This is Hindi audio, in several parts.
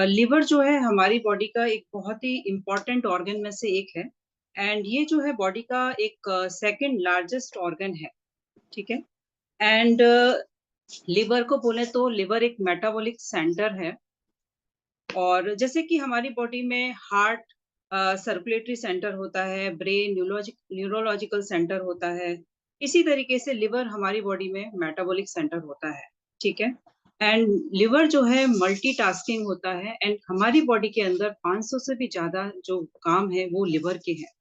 लिवर जो है हमारी बॉडी का एक बहुत ही इम्पोर्टेंट ऑर्गन में से एक है। एंड ये जो है बॉडी का एक सेकंड लार्जेस्ट ऑर्गन है। ठीक है। एंड लिवर को बोले तो लिवर एक मेटाबॉलिक सेंटर है। और जैसे कि हमारी बॉडी में हार्ट सर्कुलेटरी सेंटर होता है, ब्रेन न्यूरोलॉजिकल सेंटर होता है, इसी तरीके से लिवर हमारी बॉडी में मेटाबॉलिक सेंटर होता है। ठीक है। एंड लिवर जो है मल्टीटास्किंग होता है। एंड हमारी बॉडी के अंदर 500 से भी ज्यादा जो काम है वो लिवर के हैं।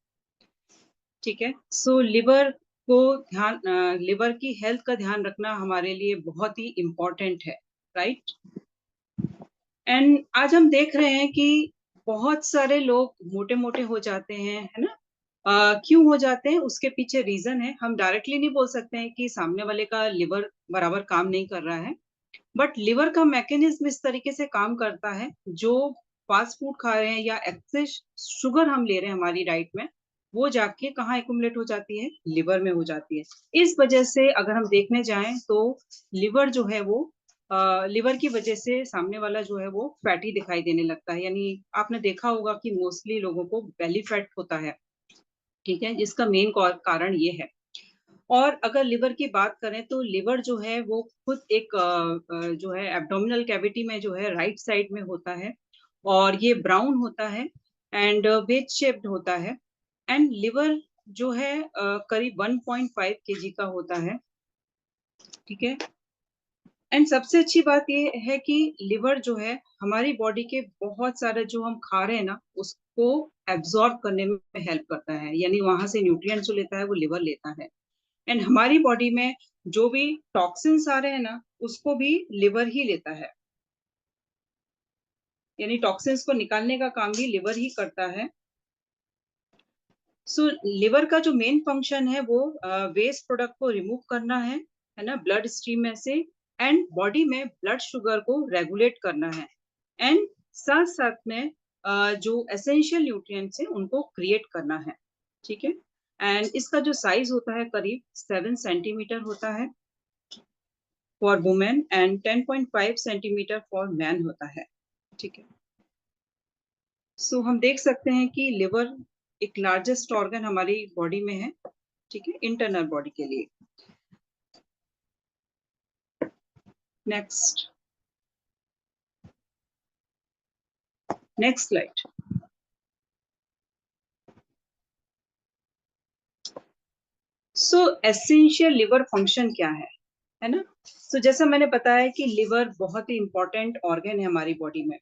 ठीक है। सो लिवर की हेल्थ का ध्यान रखना हमारे लिए बहुत ही इम्पोर्टेंट है। राइट। एंड आज हम देख रहे हैं कि बहुत सारे लोग मोटे मोटे हो जाते हैं, है ना। क्यों हो जाते हैं उसके पीछे रीजन है। हम डायरेक्टली नहीं बोल सकते हैं कि सामने वाले का लिवर बराबर काम नहीं कर रहा है, बट लिवर का मैकेनिज्म इस तरीके से काम करता है। जो फास्ट फूड खा रहे हैं या एक्सेस शुगर हम ले रहे हैं हमारी डाइट में, वो जाके कहाँ एकुमुलेट हो जाती है, लिवर में हो जाती है। इस वजह से अगर हम देखने जाएं तो लिवर जो है वो लिवर की वजह से सामने वाला जो है वो फैटी दिखाई देने लगता है। यानी आपने देखा होगा कि मोस्टली लोगों को बेली फैट होता है। ठीक है। जिसका मेन कारण ये है। और अगर लिवर की बात करें तो लिवर जो है वो खुद एक जो है एब्डोमिनल कैविटी में जो है राइट साइड में होता है। और ये ब्राउन होता है एंड वेज शेप्ड होता है। एंड लिवर जो है करीब 1.5 केजी का होता है। ठीक है। एंड सबसे अच्छी बात ये है कि लिवर जो है हमारी बॉडी के बहुत सारे जो हम खा रहे हैं ना उसको एब्जॉर्ब करने में हेल्प करता है। यानी वहां से न्यूट्रिएंट्स जो लेता है वो लिवर लेता है। एंड हमारी बॉडी में जो भी टॉक्सिन्स आ रहे हैं ना उसको भी लिवर ही लेता है। यानी टॉक्सिन्स को निकालने का काम भी लिवर ही करता है। सो लिवर का जो मेन फंक्शन है वो वेस्ट प्रोडक्ट को रिमूव करना है ना, ब्लड स्ट्रीम में से। एंड बॉडी में ब्लड शुगर को रेगुलेट करना है। एंड साथ साथ में जो एसेंशियल न्यूट्रिएंट्स हैं उनको क्रिएट करना है। ठीक है। एंड इसका जो साइज होता है करीब 7 सेंटीमीटर होता है for women and 10.5 centimetre for man होता है। ठीक है। सो हम देख सकते हैं कि लिवर एक लार्जेस्ट ऑर्गन हमारी बॉडी में है। ठीक है। इंटरनल बॉडी के लिए। Next next slide. सो एसेंशियल लिवर फंक्शन क्या है ना। सो जैसा मैंने बताया कि लिवर बहुत ही इंपॉर्टेंट ऑर्गन है हमारी बॉडी में।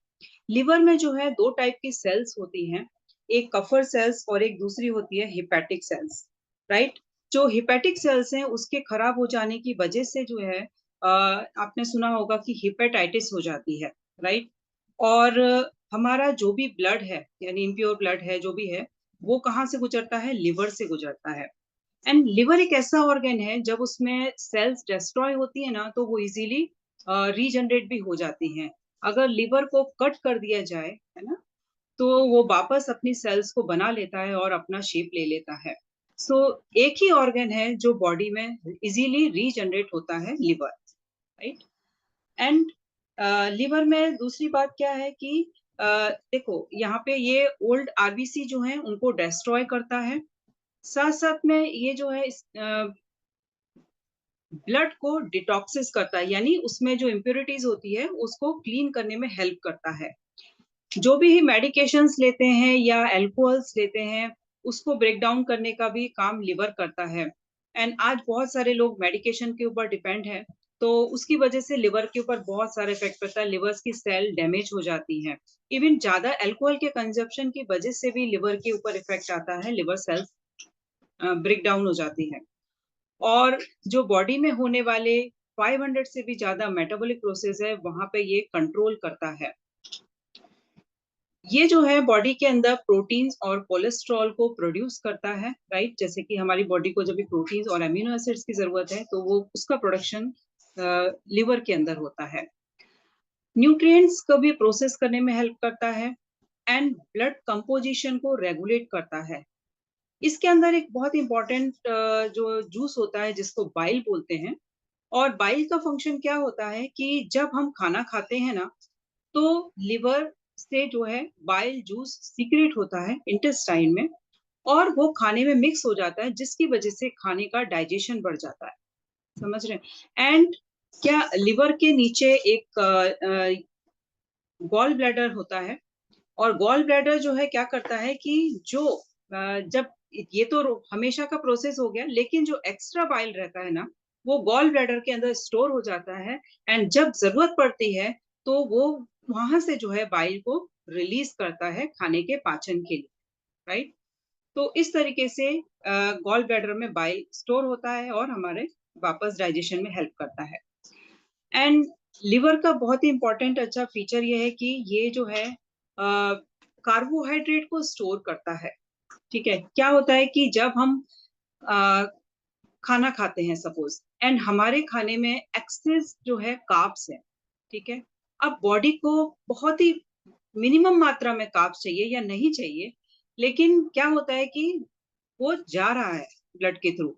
लिवर में जो है दो टाइप की सेल्स होती हैं, एक कफर सेल्स और एक दूसरी होती है हिपैटिक सेल्स। राइट। जो हिपैटिक सेल्स हैं उसके खराब हो जाने की वजह से जो है आपने सुना होगा कि हिपेटाइटिस हो जाती है। राइट। और हमारा जो भी ब्लड है यानी इम्प्योर ब्लड है जो भी है वो कहाँ से गुजरता है, लिवर से गुजरता है। एंड लिवर एक ऐसा ऑर्गन है जब उसमें सेल्स डिस्ट्रॉय होती है ना तो वो इजीली रीजनरेट भी हो जाती हैं। अगर लिवर को कट कर दिया जाए, है ना, तो वो वापस अपनी सेल्स को बना लेता है और अपना शेप ले लेता है। सो एक ही ऑर्गन है जो बॉडी में इजीली रीजनरेट होता है, लिवर। राइट। एंड लिवर में दूसरी बात क्या है कि देखो यहाँ पे ये ओल्ड आरबीसी जो है उनको डिस्ट्रॉय करता है। साथ साथ में ये जो है ब्लड को डिटॉक्सिस करता है, यानी उसमें जो इम्प्योरिटीज होती है उसको क्लीन करने में हेल्प करता है। जो भी मेडिकेशंस लेते हैं या अल्कोहल्स लेते हैं उसको ब्रेक डाउन करने का भी काम लिवर करता है। एंड आज बहुत सारे लोग मेडिकेशन के ऊपर डिपेंड है, तो उसकी वजह से लिवर के ऊपर बहुत सारे इफेक्ट पड़ता है। लिवर्स की सेल डैमेज हो जाती है। इवन ज्यादा अल्कोहल के कंजप्शन की वजह से भी लिवर के ऊपर इफेक्ट आता है, लिवर सेल्स ब्रेक डाउन हो जाती है। और जो बॉडी में होने वाले 500 से भी ज्यादा मेटाबॉलिक प्रोसेस है वहां पे ये कंट्रोल करता है। ये जो है बॉडी के अंदर प्रोटीन्स और कोलेस्ट्रॉल को प्रोड्यूस करता है। राइट। जैसे कि हमारी बॉडी को जब भी प्रोटीन्स और अमीनो एसिड्स की जरूरत है तो वो उसका प्रोडक्शन लिवर के अंदर होता है। न्यूट्रिएंट्स को भी प्रोसेस करने में हेल्प करता है। एंड ब्लड कंपोजिशन को रेगुलेट करता है। इसके अंदर एक बहुत इंपॉर्टेंट जो जूस होता है जिसको बाइल बोलते हैं। और बाइल का फंक्शन क्या होता है कि जब हम खाना खाते हैं ना तो लिवर से जो है बाइल जूस सीक्रेट होता है इंटेस्टाइन में, और वो खाने में मिक्स हो जाता है, जिसकी वजह से खाने का डाइजेशन बढ़ जाता है। समझ रहे हैं? एंड क्या लिवर के नीचे एक गॉल ब्लैडर होता है, और गॉल ब्लैडर जो है क्या करता है कि जो जब ये तो हमेशा का प्रोसेस हो गया, लेकिन जो एक्स्ट्रा बाइल रहता है ना, वो गॉल ब्लैडर के अंदर स्टोर हो जाता है, एंड जब जरूरत पड़ती है तो वो वहां से जो है बाइल को रिलीज करता है खाने के पाचन के लिए, राइट? तो इस तरीके से गॉल ब्लैडर में बाइल स्टोर होता है और हमारे वापस डाइजेशन में हेल्प करता है। एंड लिवर का बहुत ही इंपॉर्टेंट अच्छा फीचर ये है कि ये जो है कार्बोहाइड्रेट को स्टोर करता है। ठीक है, क्या होता है कि जब हम अ, खाना खाते हैं सपोज, एंड हमारे खाने में एक्सेस जो है कार्ब्स है, ठीक है। अब बॉडी को बहुत ही मिनिमम मात्रा में कार्ब्स चाहिए या नहीं चाहिए, लेकिन क्या होता है कि वो जा रहा है ब्लड के थ्रू,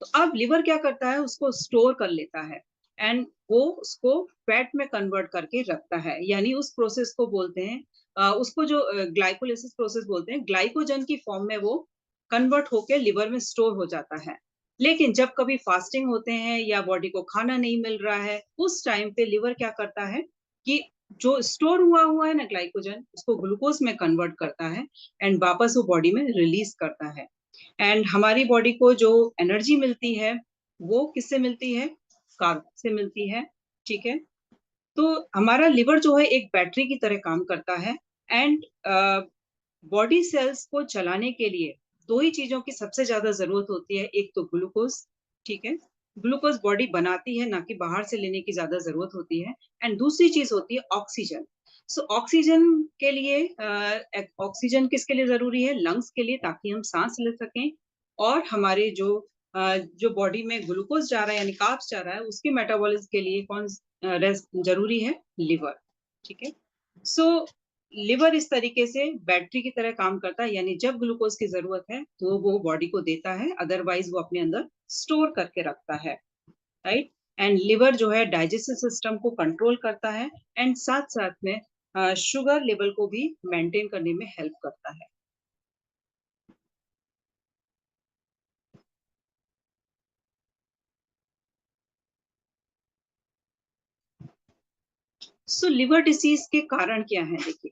तो अब लिवर क्या करता है, उसको स्टोर कर लेता है, एंड वो उसको फैट में कन्वर्ट करके रखता है, यानी उस प्रोसेस को बोलते हैं उसको जो ग्लाइकोलिसिस प्रोसेस बोलते हैं, ग्लाइकोजन की फॉर्म में वो कन्वर्ट होके लिवर में स्टोर हो जाता है। लेकिन जब कभी फास्टिंग होते हैं या बॉडी को खाना नहीं मिल रहा है, उस टाइम पे लिवर क्या करता है कि जो स्टोर हुआ हुआ है ना ग्लाइकोजन, उसको ग्लूकोज में कन्वर्ट करता है, एंड वापस वो बॉडी में रिलीज करता है। एंड हमारी बॉडी को जो एनर्जी मिलती है वो किससे मिलती है? कार्ब से मिलती है। ठीक है, तो हमारा लिवर जो है एक बैटरी की तरह काम करता है, एंड बॉडी सेल्स को चलाने के लिए दो ही चीजों की सबसे ज्यादा जरूरत होती है, एक तो ग्लूकोज, ठीक है, ग्लूकोज बॉडी बनाती है, ना कि बाहर से लेने की ज्यादा जरूरत होती है, एंड दूसरी चीज होती है ऑक्सीजन। सो ऑक्सीजन के लिए ऑक्सीजन किसके लिए जरूरी है? लंग्स के लिए, ताकि हम सांस ले सकें, और हमारे जो बॉडी में ग्लूकोज जा रहा है यानी कार्ब्स जा रहा है, उसके मेटाबॉलिज्म के लिए कौन जरूरी है? लिवर। ठीक है, सो लिवर इस तरीके से बैटरी की तरह काम करता है, यानी जब ग्लूकोज की जरूरत है तो वो बॉडी को देता है, अदरवाइज वो अपने अंदर स्टोर करके रखता है, राइट? एंड लिवर जो है डाइजेस्टिव सिस्टम को कंट्रोल करता है, एंड साथ साथ में शुगर लेवल को भी मेंटेन करने में हेल्प करता है। सो लिवर डिसीज के कारण क्या है? देखिए,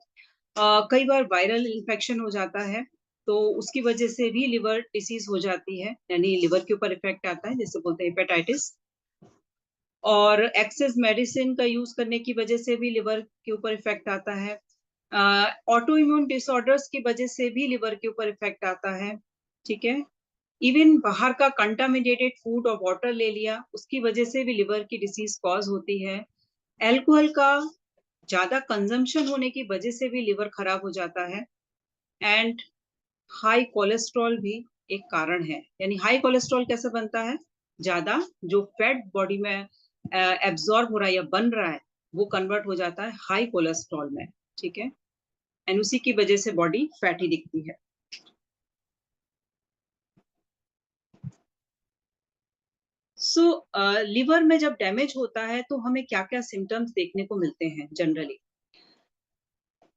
कई बार वायरल इन्फेक्शन हो जाता है, तो उसकी वजह से भी लिवर डिसीज हो जाती है, यानी लिवर के ऊपर इफेक्ट आता है, जैसे बोलते हैं हेपेटाइटिस। और एक्सेस मेडिसिन का यूज करने की वजह से भी लिवर के ऊपर इफेक्ट आता है। ऑटो इम्यून डिसऑर्डर्स की वजह से भी लिवर के ऊपर इफेक्ट आता है। ठीक है, इवन बाहर का कंटामिनेटेड फूड और वाटर ले लिया, उसकी वजह से भी लिवर की डिसीज कॉज होती है। एल्कोहल का ज्यादा कंजम्पशन होने की वजह से भी लिवर खराब हो जाता है। एंड हाई कोलेस्ट्रॉल भी एक कारण है, यानी हाई कोलेस्ट्रॉल कैसे बनता है? ज्यादा जो फैट बॉडी में एब्जॉर्ब हो रहा है या बन रहा है, वो कन्वर्ट हो जाता है हाई कोलेस्ट्रॉल में। ठीक है, एंड उसी की वजह से बॉडी फैटी दिखती है। सो लिवर में जब डैमेज होता है तो हमें क्या क्या सिम्टम्स देखने को मिलते हैं जनरली?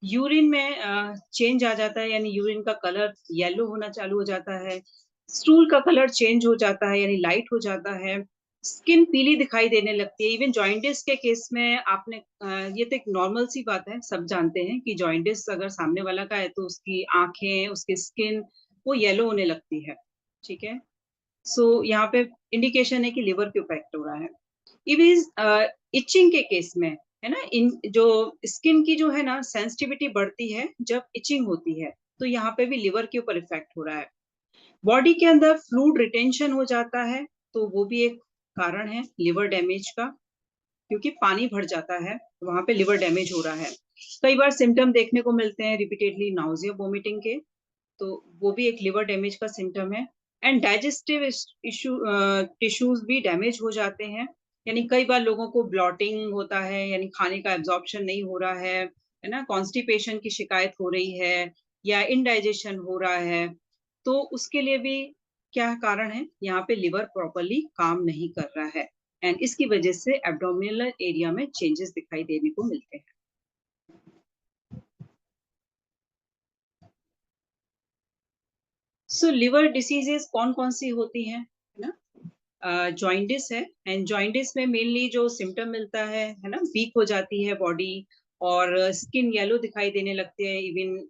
यूरिन में चेंज आ जाता है, यानी यूरिन का कलर येलो होना चालू हो जाता है। स्टूल का कलर चेंज हो जाता है, यानी लाइट हो जाता है। स्किन पीली दिखाई देने लगती है। इवन जॉइंटिस के केस में आपने ये तो एक नॉर्मल सी बात है, सब जानते हैं कि जॉइंटिस अगर सामने वाला का है तो उसकी आंखें, उसकी स्किन वो येलो होने लगती है। ठीक है, सो यहाँ पे इंडिकेशन है कि लिवर पे इफेक्ट हो रहा है। इवन इचिंग के केस में, है ना, इन जो स्किन की जो है ना सेंसिटिविटी बढ़ती है जब इचिंग होती है, तो यहाँ पे भी लिवर के ऊपर इफेक्ट हो रहा है। बॉडी के अंदर फ्लूइड रिटेंशन हो जाता है, तो वो भी एक कारण है लिवर डैमेज का, क्योंकि पानी भर जाता है, तो वहां पे लिवर डैमेज हो रहा है। कई बार सिम्टम देखने को मिलते हैं रिपीटेडली नाउजिया वोमिटिंग के, तो वो भी एक लिवर डैमेज का सिम्टम है। एंड डाइजेस्टिव इशू टिश्यूज भी डैमेज हो जाते हैं, यानी कई बार लोगों को ब्लॉटिंग होता है, यानी खाने का एब्जॉर्प्शन नहीं हो रहा है ना, कॉन्स्टिपेशन की शिकायत हो रही है, या इनडाइजेशन हो रहा है, तो उसके लिए भी क्या कारण है? यहाँ पे लिवर प्रॉपरली काम नहीं कर रहा है, एंड इसकी वजह से एब्डोमिनल एरिया में चेंजेस दिखाई देने को मिलते हैं। सो लिवर डिसीजेस कौन-कौन सी होती हैं, है ना? जॉइंटिस है एंड जॉइंटिस में मेनली जो सिम्पटम मिलता है ना? वीक हो जाती है बॉडी और स्किन येलो दिखाई देने लगती है, इवन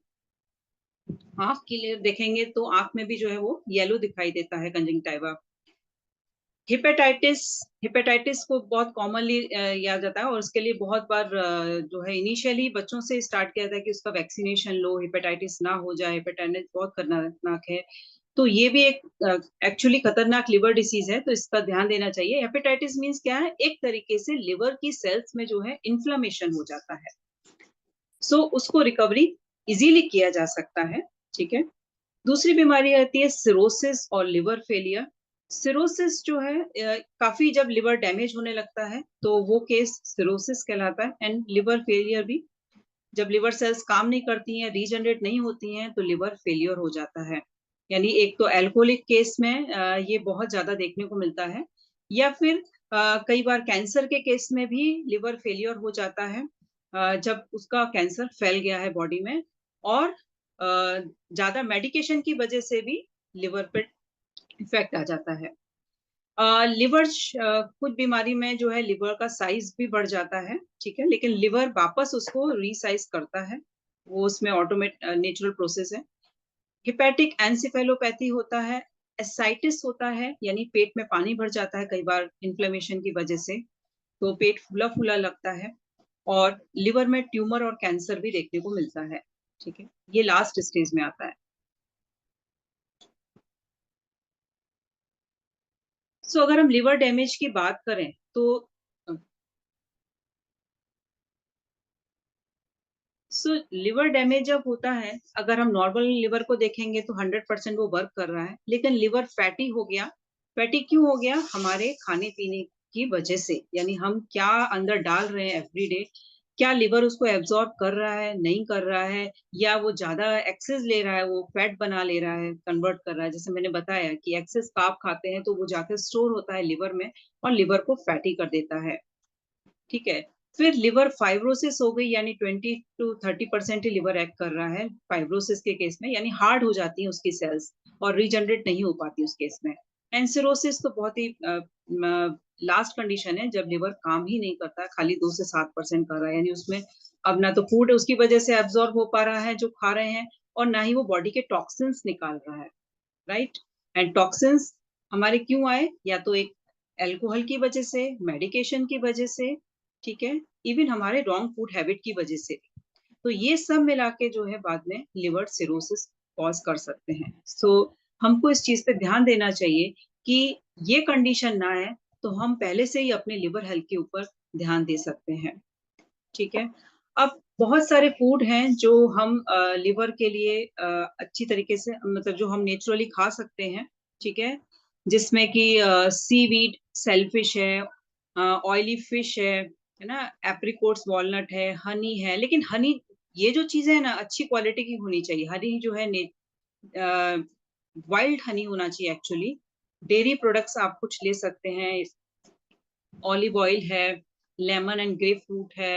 आँख के लिए देखेंगे तो आँख में भी जो है वो येलो दिखाई देता है कंजंक्टिवा। हेपेटाइटिस हेपेटाइटिस को बहुत कॉमनली लिया जाता है और उसके लिए बहुत बार जो है इनिशियली बच्चों से स्टार्ट किया था कि उसका वैक्सीनेशन लो, हेपेटाइटिस ना हो जाए, हेपेटाइटिस बहुत खतरनाक है। तो ये भी एक एक्चुअली खतरनाक लिवर डिसीज़ है, तो इसका ध्यान देना चाहिए। हेपेटाइटिस मीन्स क्या है? एक तरीके से लिवर की सेल्स में जो है इन्फ्लेमेशन हो जाता है। सो उसको रिकवरी इज़िली किया जा सकता है, ठीक है? दूसरी बीमारी आती है सिरोसिस और लिवर फेलियर। सिरोसिस जो है काफ़ी जब लिवर डैमेज होने लगता है, तो वो केस सिरोसिस कहलाता है एंड लिवर फेलियर भी जब लिवर सेल्स काम नहीं करती हैं, रीजनरेट नहीं होती हैं, तो लिवर फेलियर हो जाता है। यानी एक तो अल्कोहलिक केस में ये बहुत ज़्यादा देखने को मिलता है या फिर कई बार कैंसर के केस में भी लिवर फेलियर हो जाता है जब उसका कैंसर फैल गया है बॉडी में और ज़्यादा मेडिकेशन की वजह से भी लिवर पे इफ़ेक्ट आ जाता है। कुछ बीमारी में जो है लिवर का साइज़ भी बढ़ जाता है, ठीक है? लेकिन लिवर वापस उसको रीसाइज़ करता है, वो उसमें नेचुरल प्रोसेस है। हेपेटिक एन्सेफेलोपैथी होता है, एसाइटिस होता है, यानी पेट में पानी भर जाता है कई बार इन्फ्लेमेशन की वजह से, तो पेट फूला-फूला लगता है और लिवर में ट्यूमर और कैंसर भी देखने को मिलता है, ठीक है? ये लास्ट स्टेज में आता है। सो अगर हम लिवर डैमेज की बात करें, तो अ, सो लिवर डैमेज जब होता है, अगर हम नॉर्मल लिवर को देखेंगे तो 100% वो वर्क कर रहा है, लेकिन लिवर फैटी हो गया। फैटी क्यों हो गया? हमारे खाने-पीने की वजह से, यानी हम क्या अंदर डाल रहे हैं एवरी डे, क्या लिवर उसको एब्ज़ॉर्ब कर रहा है, नहीं कर रहा है या वो ज़्यादा एक्सेस ले रहा है, वो फैट बना ले रहा है, कन्वर्ट कर रहा है। जैसे मैंने बताया कि एक्सेस कार्ब खाते हैं, तो वो जाकर स्टोर होता है लिवर में और लिवर को फैटी कर देता है। ठीक है। फिर लिवर फाइब्रोसिस हो गई यानी 20 टू 30% ही लिवर एक्ट कर रहा है फाइब्रोसिस के केस में यानी हार्ड हो जाती हैं उसकी सेल्स और रीजनरेट नहीं हो पाती उस केस में। एंड सिरोसिस तो बहुत ही लास्ट कंडीशन है जब लिवर काम ही नहीं करता, खाली 2 से 7% कर रहा है यानी उसमें अब ना तो फूड उसकी वजह से एब्ज़ॉर्ब हो पा रहा है जो खा रहे हैं और ना ही वो बॉडी के टॉक्सिन्स निकाल रहा है। राइट? एंड टॉक्सिन्स हमारे क्यों आए? या तो एक अल्कोहल की वजह से, मेडिकेशन की वजह से, ठीक है? इवन हमारे रॉन्ग फूड हैबिट की वजह से। तो ये सब मिला के जो है बाद में लिवर सिरोसिस कॉज़ कर सकते हैं। सो हमको इस चीज़ पे ध्यान देना चाहिए कि ये कंडीशन ना आए, तो हम पहले से ही अपने लिवर हेल्थ के ऊपर ध्यान दे सकते हैं। ठीक है। अब बहुत सारे फूड हैं जो हम लिवर के लिए अच्छी तरीके से मतलब जो हम नेचुरली खा सकते हैं, ठीक है? जिसमें कि सीवीड, शेलफिश है ऑयली फिश है ना? एप्रिकॉट्स, वॉलनट है, हनी है, लेकिन हनी ये जो चीज़ें हैं ना अच्छी क्वालिटी की होनी चाहिए। हनी जो है अ, वाइल्ड हनी होना चाहिए एक्चुअली। डेयरी प्रोडक्ट्स आप कुछ ले सकते हैं, ऑलिव ऑयल है, लेमन एंड ग्रेपफ्रूट है।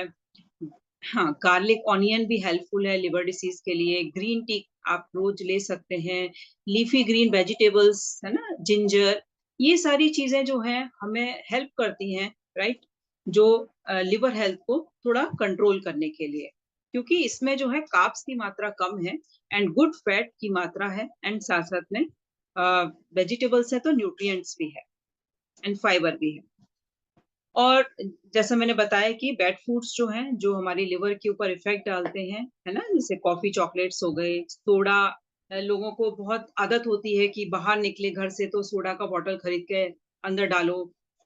हाँ, गार्लिक ऑनियन भी हेल्पफुल है लिवर डिसीज़ के लिए, ग्रीन टी आप रोज़ ले सकते हैं, लीफ़ी ग्रीन वेजिटेबल्स, है ना? जिंजर, ये सारी चीज़ें जो हैं हमें हेल्प करती हैं, राइट? जो लिवर हेल्थ को थोड़ा कंट्रोल करने के लिए। क्योंकि इसमें जो है कार्ब्स की मात्रा कम है एंड गुड फैट की मात्रा है एंड साथ-साथ में वेजिटेबल्स है तो न्यूट्रिएंट्स भी है एंड फाइबर भी है। और जैसा मैंने बताया कि बैड फूड्स जो हैं, जो हमारी लिवर के ऊपर इफ़ेक्ट डालते हैं, है ना? जैसे कॉफ़ी, चॉकलेट्स हो गए, सोडा लोगों को बहुत आदत होती है कि बाहर निकले घर से तो सोडा का बॉटल खरीद के अंदर डालो,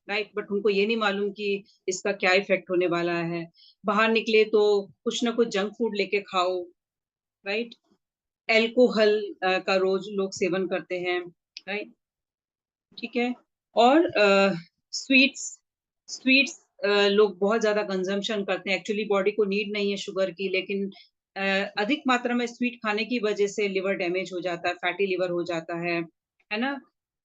राइट? बट उनको ये नहीं मालूम कि इसका क्या इफ़ेक्ट होने वाला है। बाहर निकले तो कुछ ना कुछ जंक फूड लेके खाओ, राइट? अल्कोहल का रोज़ लोग सेवन करते हैं, राइट? ठीक है? और स्वीट्स स्वीट्स लोग बहुत ज़्यादा कंज़म्पशन करते हैं। एक्चुअली बॉडी को नीड नहीं है शुगर की लेकिन अ, अधिक मात्रा में स्वीट खाने की वज़ह से लिवर डैमेज हो जाता है, फैटी लिवर हो जाता है ना?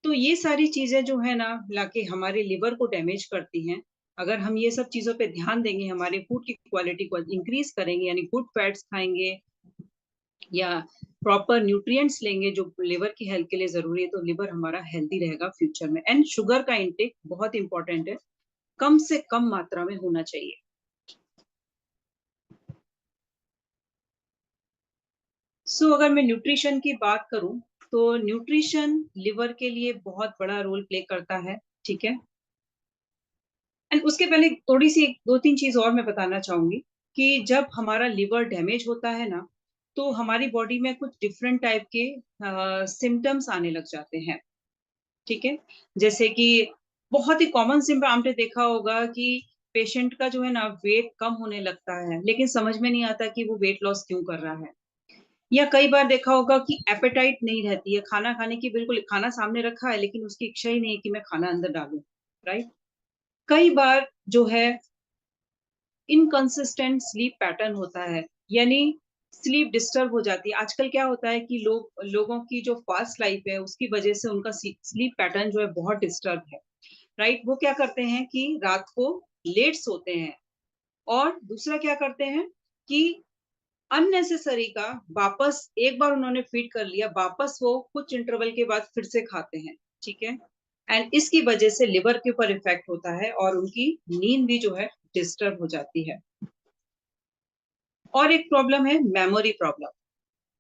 तो ये सारी चीज़ें जो है ना, लाके हमारे लिवर को डैमेज करती हैं। अगर हम ये सब चीज़ों पे ध्यान देंगे, हमारे फूड की क्वालिटी को इंक्रीज़ करेंगे यानी गुड फैट्स खाएँगे, या प्रॉपर न्यूट्रिएंट्स लेंगे जो लिवर की हेल्थ के लिए जरूरी है, तो लिवर हमारा हेल्दी रहेगा फ्यूचर में। एंड शुगर का इंटेक बहुत इंपॉर्टेंट है, कम से कम मात्रा में होना चाहिए। अगर मैं न्यूट्रिशन की बात करूं, तो न्यूट्रिशन लिवर के लिए बहुत बड़ा रोल प्ले करता है, ठीक है। एंड उसके पहले थोड़ी सी दो तीन चीज और मैं बताना चाहूंगी कि जब हमारा लिवर डैमेज होता है ना, तो हमारी बॉडी में कुछ डिफरेंट टाइप के सिम्टम्स आने लग जाते हैं, ठीक है। जैसे कि बहुत ही कॉमन सिम्टम आपने देखा होगा कि पेशेंट का जो है ना वेट कम होने लगता है, लेकिन समझ में नहीं आता कि वो वेट लॉस क्यों कर रहा है। या कई बार देखा होगा कि एपेटाइट नहीं रहती है खाना खाने की, बिल्कुल खाना सामने रखा है लेकिन उसकी इच्छा ही नहीं है कि मैं खाना अंदर डालूं, राइट। कई बार जो है इनकंसिस्टेंट स्लीप पैटर्न होता है, यानी स्लीप डिस्टर्ब हो जाती है। आजकल क्या होता है कि लोगों की जो फास्ट लाइफ है उसकी वजह से उनका स्लीप पैटर्न जो है बहुत डिस्टर्ब है, राइट। वो क्या करते हैं कि रात को लेट सोते हैं, और दूसरा क्या करते हैं कि अननेसेसरी का वापस एक बार उन्होंने फीड कर लिया, वापस वो कुछ इंटरवल के बाद फिर से खाते हैं, ठीक है। एंड इसकी वजह से लिवर के ऊपर इफेक्ट होता है और उनकी नींद भी जो है डिस्टर्ब हो जाती है। और एक प्रॉब्लम है मेमोरी प्रॉब्लम।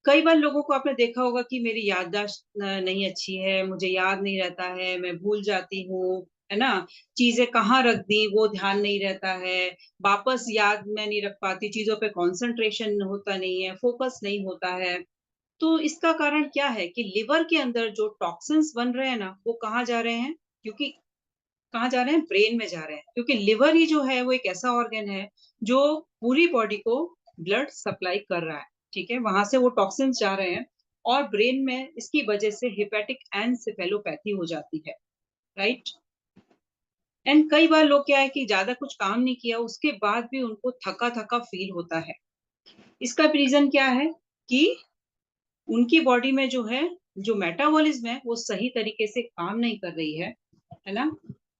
कई बार लोगों को आपने देखा होगा कि मेरी याददाश्त नहीं अच्छी है, मुझे याद नहीं रहता है, मैं भूल जाती हूँ, है ना। चीजें कहाँ रख दी वो ध्यान नहीं रहता है, वापस याद में नहीं रख पाती, चीजों पे कंसंट्रेशन होता नहीं है, फोकस नहीं होता है। तो इसका कारण क्या है कि लिवर के अंदर जो टॉक्सिन्स बन रहे हैं ना, वो कहाँ जा रहे हैं, क्योंकि कहाँ जा रहे हैं, ब्रेन में जा रहे हैं, क्योंकि लिवर ही जो है वो एक ऐसा ऑर्गन है जो पूरी बॉडी को ब्लड सप्लाई कर रहा है, ठीक है। वहां से वो टॉक्सिन्स जा रहे हैं और ब्रेन में इसकी वजह से हेपेटिक एनसेफेलोपैथी हो जाती है, राइट। एंड कई बार लोग क्या है कि ज्यादा कुछ काम नहीं किया उसके बाद भी उनको थका थका फील होता है। इसका रीजन क्या है कि उनकी बॉडी में जो है, जो मेटाबॉलिज्म है वो सही तरीके से काम नहीं कर रही है ना।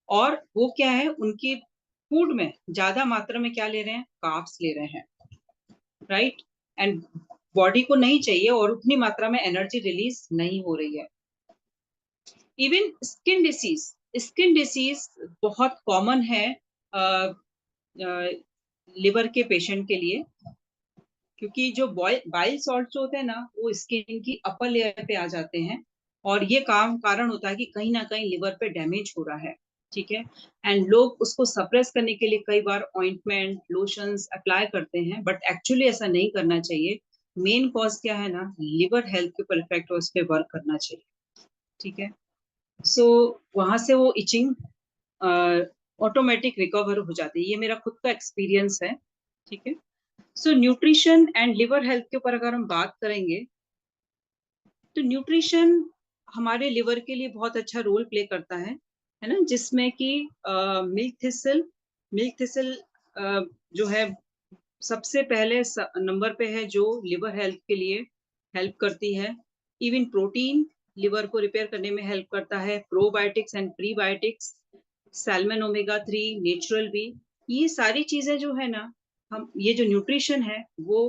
और वो क्या है, उनकी फूड में ज्यादा मात्रा में क्या ले रहे हैं, कार्ब्स ले रहे हैं, राइट। एंड बॉडी को नहीं चाहिए और उतनी मात्रा में एनर्जी रिलीज नहीं हो रही है। इवन स्किन डिसीज बहुत कॉमन है लिवर के पेशेंट के लिए, क्योंकि जो बाइल सॉल्ट जो होते हैं ना वो स्किन की अपर लेयर पे आ जाते हैं, और ये काम कारण होता है कि कहीं ना कहीं लिवर पे डैमेज हो रहा है, ठीक है। एंड लोग उसको सप्रेस करने के लिए कई बार ऑइंटमेंट लोशंस अप्लाई करते हैं, बट एक्चुअली ऐसा नहीं करना चाहिए। मेन कॉज क्या है ना, लिवर हेल्थ के ऊपर इफेक्ट हो, उस पर वर्क करना चाहिए, ठीक है। सो वहां से वो इचिंग ऑटोमेटिक रिकवर हो जाती है, ये मेरा खुद का एक्सपीरियंस है, ठीक है। न्यूट्रिशन एंड लिवर हेल्थ के ऊपर अगर हम बात करेंगे, तो न्यूट्रिशन हमारे लिवर के लिए बहुत अच्छा रोल प्ले करता है ना, जिसमें कि मिल्क थिसल जो है सबसे पहले नंबर पे है, जो लिवर हेल्थ के लिए हेल्प करती है। इवन प्रोटीन लिवर को रिपेयर करने में हेल्प करता है, probiotics and prebiotics, salmon omega 3, natural भी, ये सारी चीजें जो है ना, हम ये जो न्यूट्रिशन है वो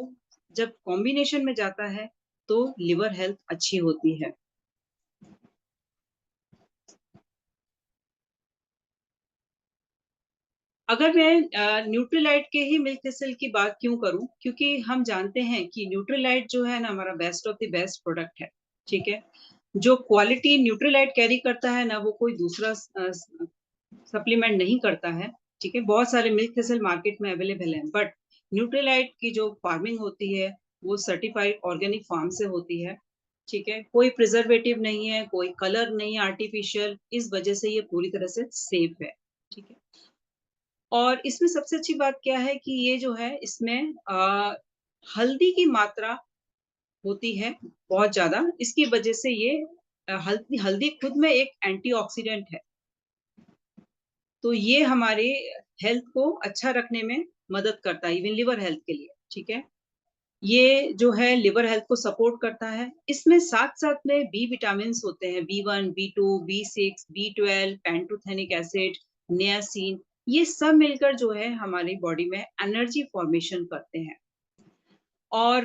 जब कॉम्बिनेशन में जाता है तो लिवर हेल्थ अच्छी होती है। अगर मैं न्यूट्रीलाइट के ही मिल्क थिसल की बात क्यों करूं, क्योंकि हम जानते हैं कि न्यूट्रीलाइट जो है ना हमारा best of the best product है, ठीक है। जो क्वालिटी न्यूट्रीलाइट कैरी करता है ना वो कोई दूसरा सप्लीमेंट नहीं करता है, ठीक है। बहुत सारे मिल्क थिसल मार्केट में अवेलेबल हैं, बट न्यूट्रीलाइट की जो फार्मिंग होती है वो सर्टिफाइड ऑर्गेनिक फार्म से होती है, ठीक है। कोई प्रिजर्वेटिव नहीं है, कोई कलर नहीं है आर्टिफिशियल, इस वजह से ये पूरी तरह से सेफ है, ठीक है। और इसमें सबसे अच्छी बात क्या है कि ये जो है इसमें हल्दी की मात्रा होती है बहुत ज्यादा, इसकी वजह से ये हल्दी हल्दी खुद में एक एंटीऑक्सीडेंट है, तो ये हमारे हेल्थ को अच्छा रखने में मदद करता है, इवन लिवर हेल्थ के लिए, ठीक है। ये जो है लिवर हेल्थ को सपोर्ट करता है। इसमें साथ साथ में बी विटामिन होते हैं, B1 B2 B6 B12, pantothenic acid, niacin, ये सब मिलकर जो है हमारी बॉडी में एनर्जी फॉर्मेशन करते हैं। और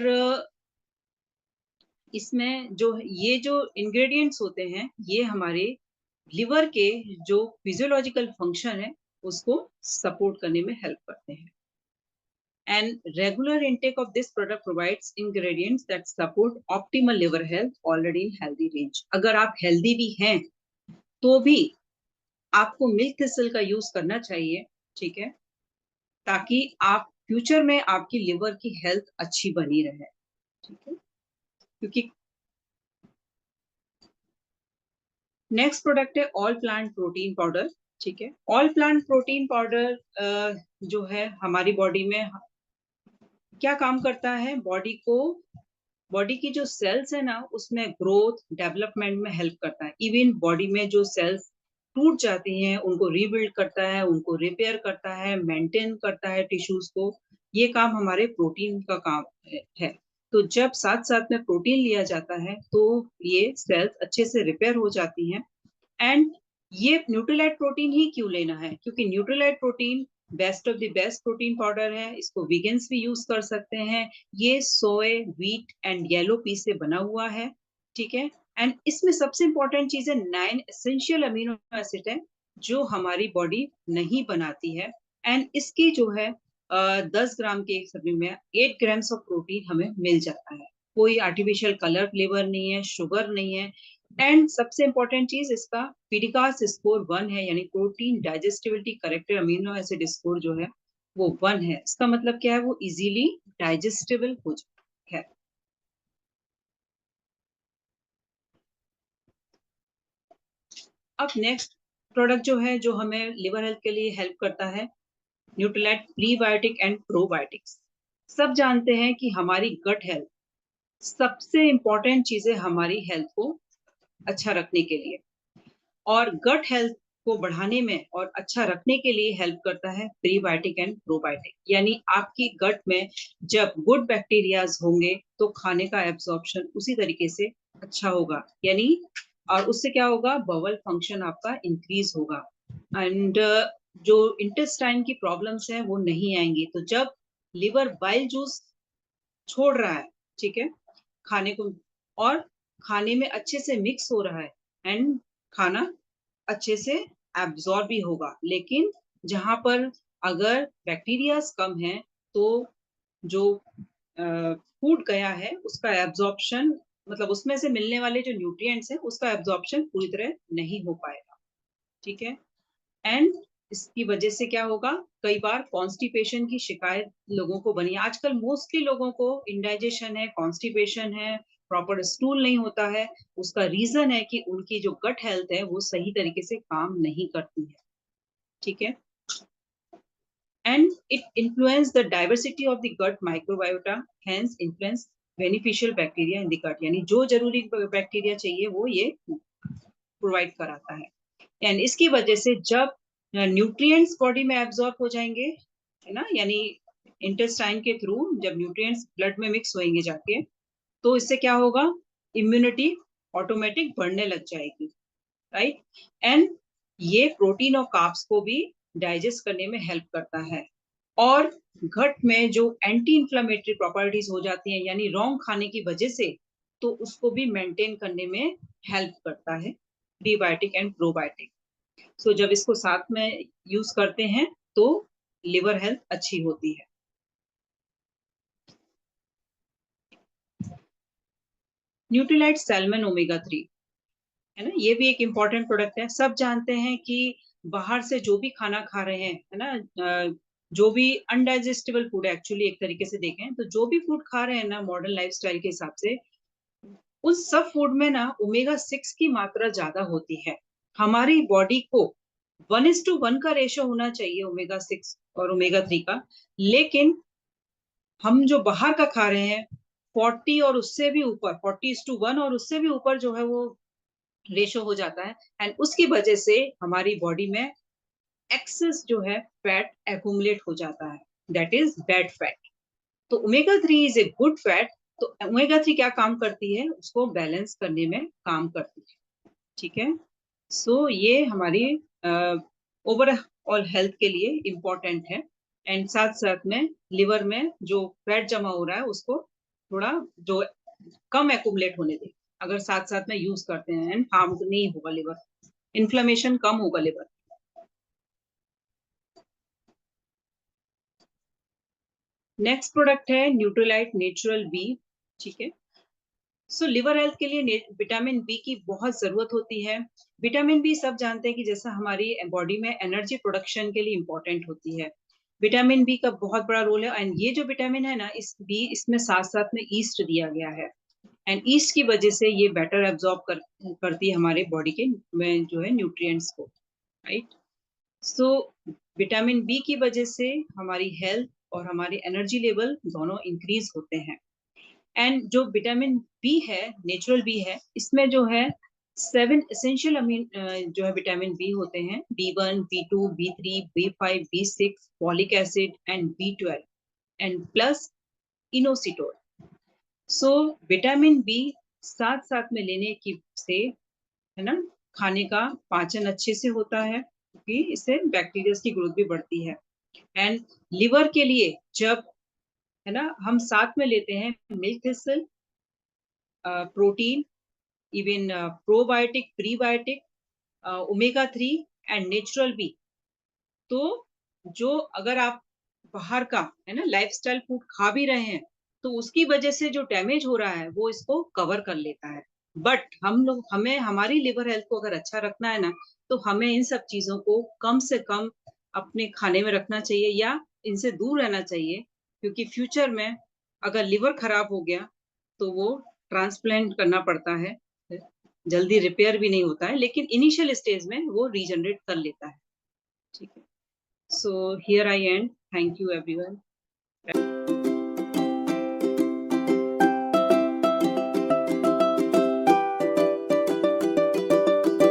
इसमें जो इंग्रेडिएंट्स होते हैं, ये हमारे लिवर के जो फिजियोलॉजिकल फंक्शन है उसको सपोर्ट करने में हेल्प करते हैं। And regular intake of this product provides ingredients that support optimal liver health already in healthy range. अगर आप हेल्दी भी हैं तो भी आपको मिल्क थिसल का यूज करना चाहिए, ठीक है, ताकि आप फ्यूचर में आपकी लिवर की हेल्थ अच्छी बनी रहे, ठीक है। क्योंकि नेक्स्ट प्रोडक्ट है ऑल प्लांट प्रोटीन पाउडर, ठीक है। ऑल प्लांट प्रोटीन पाउडर जो है हमारी बॉडी में क्या काम करता है, बॉडी की जो सेल्स है ना उसमें ग्रोथ डेवलपमेंट में हेल्प करता है। इवन बॉडी में जो सेल्स टूट जाती हैं उनको रीबिल्ड करता है, उनको रिपेयर करता है, मेंटेन करता है टिश्यूज को। ये काम हमारे प्रोटीन का काम है। तो जब साथ साथ में प्रोटीन लिया जाता है तो ये सेल्स अच्छे से रिपेयर हो जाती हैं। एंड ये न्यूट्रीलाइट प्रोटीन ही क्यों लेना है, क्योंकि Nutrilite protein best of the best protein powder है। इसको वीगन्स भी यूज कर सकते हैं। ये सोए, व्हीट एंड येलो पी से बना हुआ है, ठीक है। एंड इसमें सबसे इंपॉर्टेंट चीज है 9 एसेंशियल अमीनो एसिड है जो हमारी बॉडी नहीं बनाती है। एंड इसकी जो है 10 ग्राम के एक सर्विंग में 8 ग्राम्स ऑफ प्रोटीन हमें मिल जाता है। कोई आर्टिफिशियल कलर फ्लेवर नहीं है, शुगर नहीं है। एंड सबसे इंपॉर्टेंट चीज इसका पीडिकास स्कोर 1 है, यानी protein digestibility corrected amino acid score जो है वो 1 है। इसका मतलब क्या है, वो इजीली डाइजेस्टेबल हो जाता है। अब नेक्स्ट प्रोडक्ट जो है जो हमें लिवर हेल्थ के लिए हेल्प करता है, न्यूट्रीलाइट प्रीबायोटिक एंड प्रोबायोटिक्स। सब जानते हैं कि हमारी गट हेल्थ सबसे इंपॉर्टेंट चीज है हमारी हेल्थ को अच्छा रखने के लिए। और गट हेल्थ को बढ़ाने में और अच्छा रखने के लिए हेल्प करता है प्रीबायोटिक एंड प्रोबायोटिक। यानी आपकी गट में जब गुड बैक्टीरियाज होंगे तो खाने का एब्जॉर्प्शन उसी तरीके से अच्छा होगा, यानी और उससे क्या होगा, बवल फंक्शन आपका इंक्रीज होगा। एंड जो इंटेस्टाइन की प्रॉब्लम्स हैं वो नहीं आएंगी। तो जब लिवर बाइल जूस छोड़ रहा है, ठीक है, खाने को, और खाने में अच्छे से मिक्स हो रहा है एंड खाना अच्छे से एब्जॉर्ब भी होगा। लेकिन जहां पर अगर बैक्टीरियाज कम है तो जो फूड गया है उसका एब्जॉर्प्शन, मतलब उसमें से मिलने वाले जो न्यूट्रिएंट्स हैं उसका एब्जॉर्प्शन पूरी तरह नहीं हो पाएगा, ठीक है। एंड इसकी वजह से क्या होगा, कई बार कॉन्स्टिपेशन की शिकायत लोगों को बनी है। आजकल मोस्टली लोगों को इंडाइजेशन है, कॉन्स्टिपेशन है, प्रॉपर स्टूल नहीं होता है। उसका रीजन है कि उनकी जो गट हेल्थ है वो सही तरीके से काम नहीं करती है, ठीक है। And it influence the diversity of the gut microbiota, hence influence beneficial bacteria in the gut. यानी जो जरूरी बैक्टीरिया चाहिए वो ये प्रोवाइड कराता है। एंड इसकी वजह से जब न्यूट्रिएंट्स बॉडी में एब्जॉर्ब हो जाएंगे, है ना, यानी इंटेस्टाइन के थ्रू जब न्यूट्रिएंट्स ब्लड में मिक्स होंगे जाके, तो इससे क्या होगा, इम्यूनिटी ऑटोमेटिक बढ़ने लग जाएगी, राइट। एंड ये प्रोटीन और कार्ब्स को भी डाइजेस्ट करने में हेल्प करता है। और गट में जो एंटी इंफ्लेमेटरी प्रॉपर्टीज हो जाती हैं, यानी रॉन्ग खाने की वजह से, तो उसको भी मेंटेन करने में हेल्प करता है प्रीबायोटिक एंड प्रोबायोटिक। सो जब इसको साथ में यूज करते हैं तो लिवर हेल्थ अच्छी होती है। न्यूट्रीलाइट सैल्मन ओमेगा 3, है ना, ये भी एक इम्पॉर्टेंट प्रोडक्ट है। सब जानते हैं कि बाहर से जो भी खाना खा रहे हैं, है ना, जो भी अनडाइजेस्टेबल फूड है, एक्चुअली एक तरीके से देखें तो जो भी फूड खा रहे हैं ना मॉडर्न लाइफस्टाइल के हिसाब से, उस सब फूड में ना ओमेगा 6 की मात्रा ज्यादा होती है। हमारी बॉडी को 1:1 का रेशो होना चाहिए ओमेगा 6 और ओमेगा 3 का। लेकिन हम जो बाहर का खा रहे हैं 40 और उससे भी ऊपर, 40:1 और उससे भी ऊपर जो है वो रेशो हो जाता है। एंड उसकी वजह से हमारी बॉडी में एक्सेस जो है फैट एक्यूमुलेट हो जाता है, दैट इज बैड फैट। तो omega 3 is a good fat. तो ओमेगा 3 क्या काम करती है, उसको बैलेंस करने में काम करती है, ठीक है। सो ये हमारी ओवरऑल हेल्थ के लिए इम्पोर्टेंट है। एंड साथ साथ में लिवर में जो फैट जमा हो रहा है उसको थोड़ा जो कम एक्यूमुलेट होने दें, अगर साथ साथ में यूज करते हैं, एंड हार्म नहीं होगा लिवर, इन्फ्लेमेशन कम होगा लिवर। नेक्स्ट प्रोडक्ट है न्यूट्रीलाइट नेचुरल बी। ठीक है, सो लिवर हेल्थ के लिए विटामिन बी की बहुत जरूरत होती है। विटामिन बी सब जानते हैं कि जैसा हमारी बॉडी में एनर्जी प्रोडक्शन के लिए इंपॉर्टेंट होती है, विटामिन बी का बहुत बड़ा रोल है। एंड ये जो विटामिन है ना, इसमें साथ साथ में ईस्ट दिया गया है, एंड ईस्ट की वजह से ये बेटर एब्जॉर्ब करती है हमारे बॉडी के में जो है न्यूट्रिएंट्स को, राइट। सो विटामिन बी की वजह से हमारी हेल्थ और हमारी एनर्जी लेवल दोनों इंक्रीज होते हैं। एंड जो विटामिन बी है, नेचुरल बी है, इसमें जो है 7 एसेंशियल अमीन जो है विटामिन बी होते हैं, B1, B2, B3, B5, B6, folic acid and B12 and plus inositol. So vitamin B साथ साथ में लेने की से, है ना, खाने का पाचन अच्छे से होता है, क्योंकि इससे बैक्टीरिया की ग्रोथ भी बढ़ती है। एंड लिवर के लिए जब, है ना, हम साथ में लेते हैं milk thistle, protein, even probiotic, prebiotic, omega 3 and natural B, तो जो अगर आप बाहर का, है ना, लाइफस्टाइल फूड खा भी रहे हैं, तो उसकी वजह से जो डैमेज हो रहा है वो इसको कवर कर लेता है। बट हमें हमारी लिवर हेल्थ को अगर अच्छा रखना है ना, तो हमें इन सब चीजों को कम से कम अपने खाने में रखना चाहिए, या इनसे दूर रहना चाहिए, क्योंकि फ्यूचर में अगर लिवर खराब हो गया तो वो ट्रांसप्लांट करना पड़ता है, जल्दी रिपेयर भी नहीं होता है, लेकिन इनिशियल स्टेज में वो रीजनरेट कर लेता है। ठीक है, so here I and, thank you everyone.